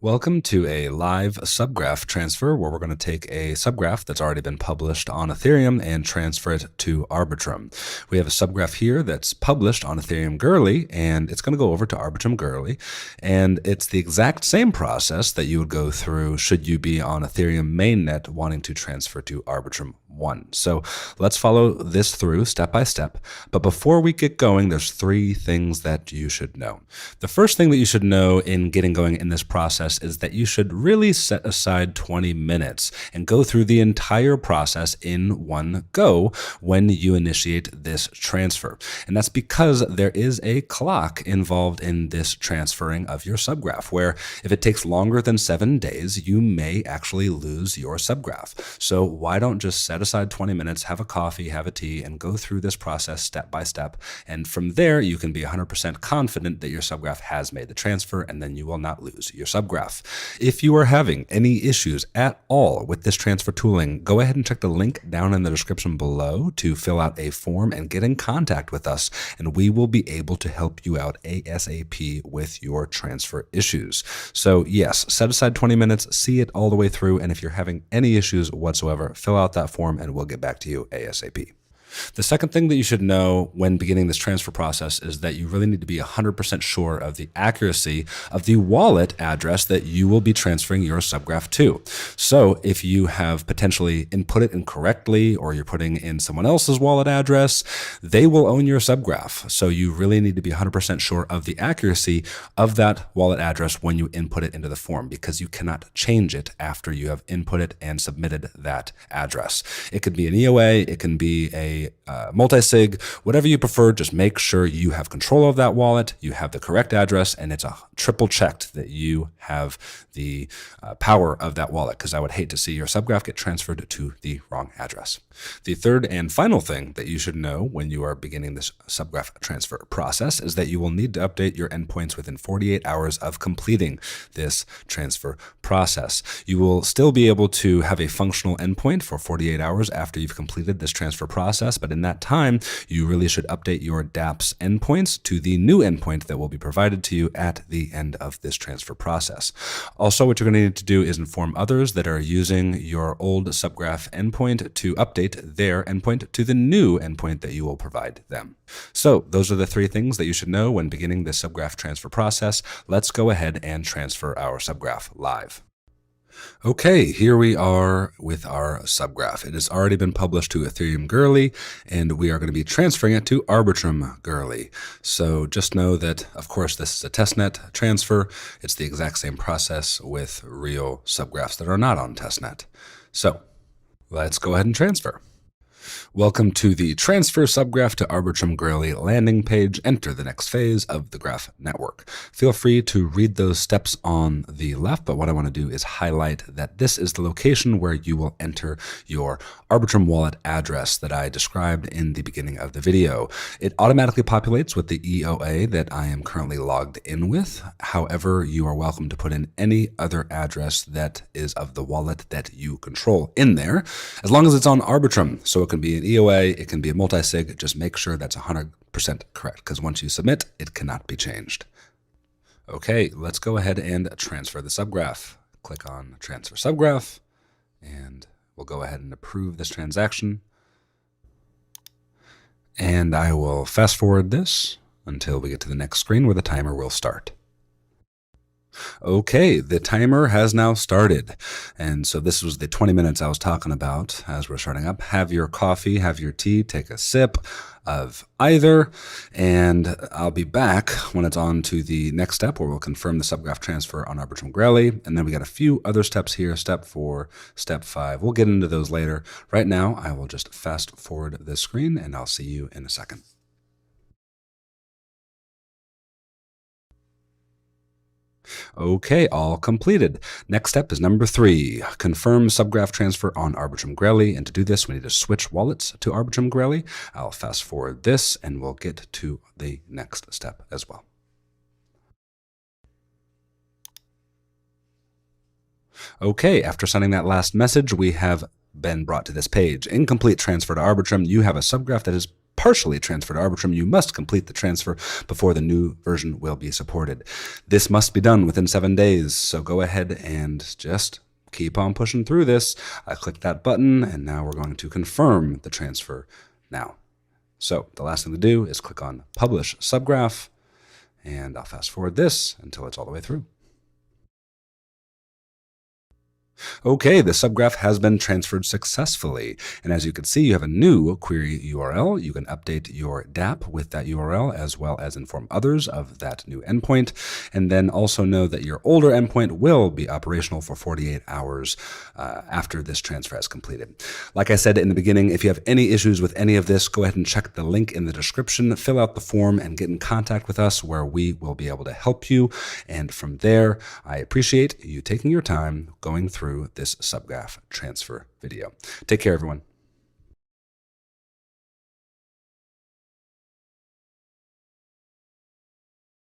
Welcome to a live subgraph transfer where we're going to take a subgraph that's already been published on Ethereum and transfer it to Arbitrum. We have a subgraph here that's published on Ethereum Girly, and it's going to go over to Arbitrum Girly, and it's the exact same process that you would go through should you be on Ethereum mainnet wanting to transfer to Arbitrum 1. So let's follow this through step by step. But before we get going, there's three things that you should know. The first thing that you should know in getting going in this process is that you should really set aside 20 minutes and go through the entire process in one go when you initiate this transfer. And that's because there is a clock involved in this transferring of your subgraph, where if it takes longer than 7 days, you may actually lose your subgraph. So why don't just set aside 20 minutes, have a coffee, have a tea, and go through this process step by step. And from there, you can be 100% confident that your subgraph has made the transfer, and then you will not lose your subgraph. If you are having any issues at all with this transfer tooling, go ahead and check the link down in the description below to fill out a form and get in contact with us, and we will be able to help you out ASAP with your transfer issues. So yes, set aside 20 minutes, see it all the way through, and if you're having any issues whatsoever, fill out that form and we'll get back to you ASAP. The second thing that you should know when beginning this transfer process is that you really need to be 100% sure of the accuracy of the wallet address that you will be transferring your subgraph to. So if you have potentially input it incorrectly, or you're putting in someone else's wallet address, they will own your subgraph. So you really need to be 100% sure of the accuracy of that wallet address when you input it into the form, because you cannot change it after you have inputted and submitted that address. It could be an EOA, it can be a multi-sig, whatever you prefer. Just make sure you have control of that wallet, you have the correct address, and it's a triple checked that you have the power of that wallet, because I would hate to see your subgraph get transferred to the wrong address. The third and final thing that you should know when you are beginning this subgraph transfer process is that you will need to update your endpoints within 48 hours of completing this transfer process. You will still be able to have a functional endpoint for 48 hours after you've completed this transfer process, but in that time, you really should update your dApps endpoints to the new endpoint that will be provided to you at the end of this transfer process. Also, what you're going to need to do is inform others that are using your old subgraph endpoint to update their endpoint to the new endpoint that you will provide them. So those are the three things that you should know when beginning this subgraph transfer process. Let's go ahead and transfer our subgraph live. Okay, here we are with our subgraph. It has already been published to Ethereum Girly, and we are going to be transferring it to Arbitrum Girly. So just know that, of course, this is a testnet transfer. It's the exact same process with real subgraphs that are not on testnet. So let's go ahead and transfer. Welcome to the Transfer Subgraph to Arbitrum Girly landing page. Enter the next phase of the Graph network. Feel free to read those steps on the left, but what I want to do is highlight that this is the location where you will enter your Arbitrum wallet address that I described in the beginning of the video. It automatically populates with the EOA that I am currently logged in with. However, you are welcome to put in any other address that is of the wallet that you control in there, as long as it's on Arbitrum. So it can be an EOA, it can be a multi-sig. Just make sure that's 100% correct, because once you submit, it cannot be changed. Okay, let's go ahead and transfer the subgraph. Click on Transfer Subgraph, and we'll go ahead and approve this transaction. And I will fast forward this until we get to the next screen where the timer will start. Okay, the timer has now started. And so this was the 20 minutes I was talking about as we're starting up. Have your coffee, have your tea, take a sip of either, and I'll be back when it's on to the next step where we'll confirm the subgraph transfer on Arbitrum Girly. And then we got a few other steps here, step 4, step 5. We'll get into those later. Right now, I will just fast forward this screen and I'll see you in a second. Okay, all completed. Next step is number 3, confirm subgraph transfer on Arbitrum Girly. And to do this, we need to switch wallets to Arbitrum Girly. I'll fast forward this and we'll get to the next step as well. Okay, after sending that last message, we have been brought to this page. Incomplete transfer to Arbitrum. You have a subgraph that is partially transfer to Arbitrum, you must complete the transfer before the new version will be supported. This must be done within 7 days, so go ahead and just keep on pushing through this. I clicked that button, and now we're going to confirm the transfer now. So the last thing to do is click on Publish Subgraph, and I'll fast forward this until it's all the way through. Okay, the subgraph has been transferred successfully. And as you can see, you have a new query URL. You can update your DApp with that URL, as well as inform others of that new endpoint. And then also know that your older endpoint will be operational for 48 hours after this transfer is completed. Like I said in the beginning, if you have any issues with any of this, go ahead and check the link in the description, fill out the form, and get in contact with us where we will be able to help you. And from there, I appreciate you taking your time going through this subgraph transfer video. Take care, everyone.